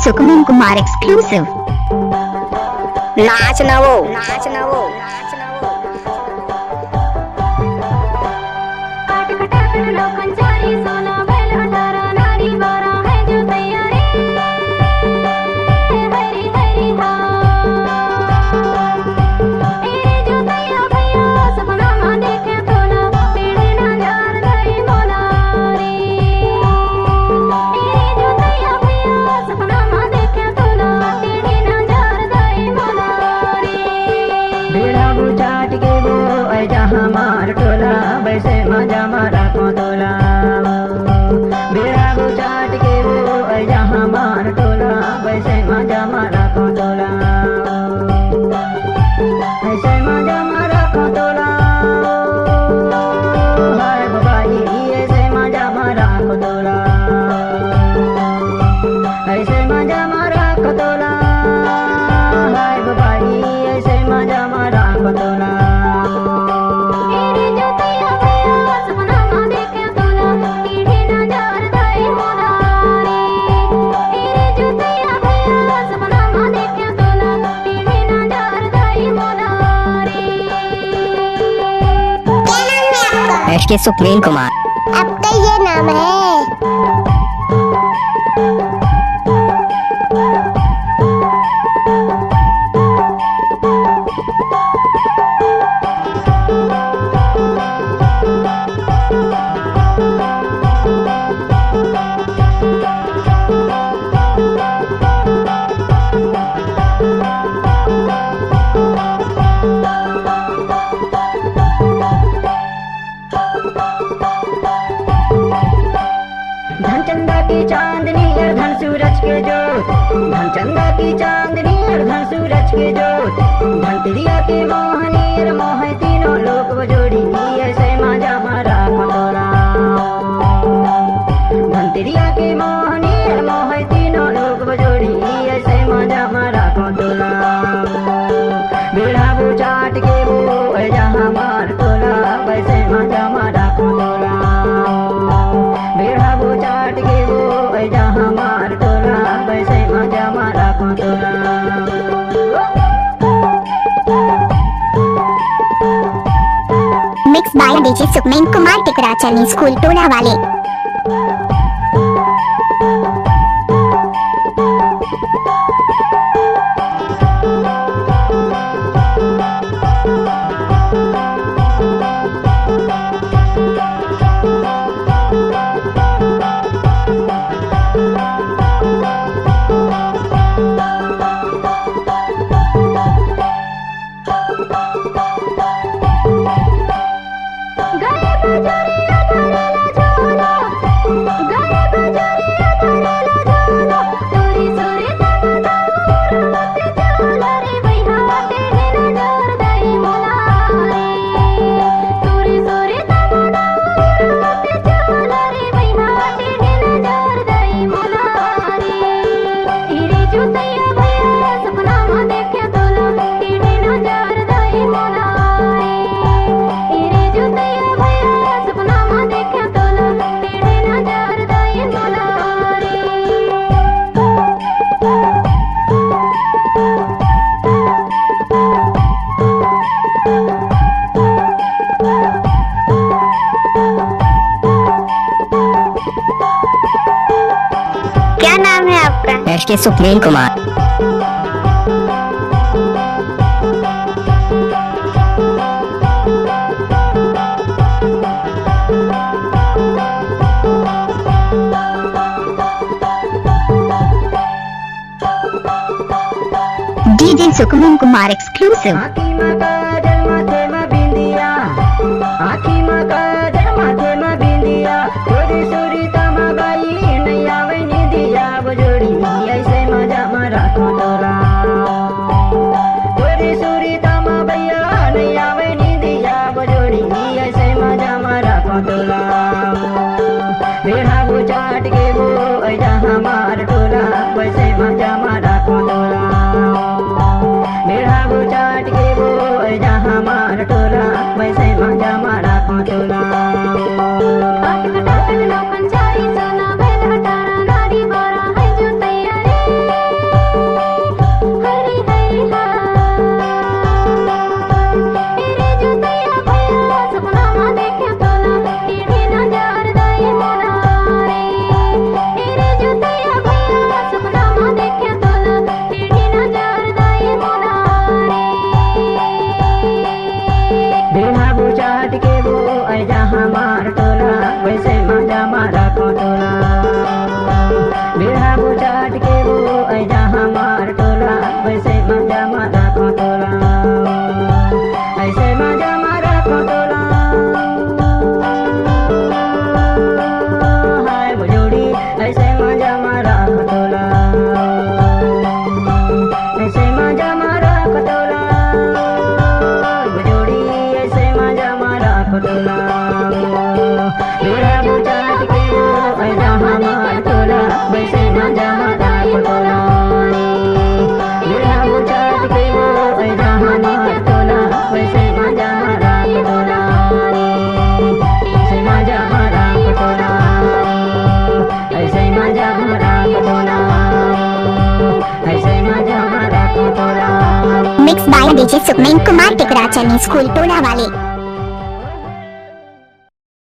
सुकवीन Kumar exclusive. नाच नवो नाच नवो नाच नवो लोकांचारी सोना बैल हटारा नारी बारा है जो तैयारी हरी हरी हा ए जो तैया भैया सपना मा देखे तोला पीड़े ना जार गई मोनारी ए जो तैया भैया सपना मा देखे तोला पीड़े ना जार गई मोनारी बेड़ा बुझाट के वो जहाँ मार टोला वैसे मजा मारा को तोला बेड़ा बुझाट के वो जहाँ मार टोला वैसे मजा मारा को तोला ऐसे मजा मारा को तोला हाय बाबाई ऐसे मजा मारा को तोला ऐसे मजा मारा को तोला हाय बाबाई ऐसे मजा मारा को तोला एसके सुकवीन कुमार। आपका ये नाम है? धनचंदा की चांदनी और धन सूरज के जोत धनचंदा की चांदनी और धन सूरज के जोत धनतिरिया की मोहनी और मोह तीनों लोक वो जोड़ी ऐसे मजा मारा खतोला धनतिरिया की मोहनी और मोह तीनों लोक वो जोड़ी ऐसे मजा मारा खतोला बेड़ा बुझाट के वो जहाँ मार टोला वैसे मजा मारा खतोला बेड़ा बुझाट के वो जहाँ मार टोला वैसे मजा मारा को तोला mix by DJ Sukveen Kumar Tikrachali school टोला वाले। क्या नाम है आपका? SK Sukveen Kumar. DJ Sukveen Kumar exclusive. आखी मका जन्माथे मा बिंदिया आखी मका जन्माथे मा बिंदिया छोरी छोरी तमा बाई नैया वैनी दिया बजोड़ी ऐसे मजा मारा को तोला छोरी छोरी तमा भैया नैया वैनी दिया बजोड़ी ऐसे मजा मारा को तोला बेड़ा बुझाट के वो जहाँ मार टोला वैसे मजा मारा को तोला बेड़ा बुझाट के वो mix by DJ Sukhman Kumar Tikra Chani school टोला वाले।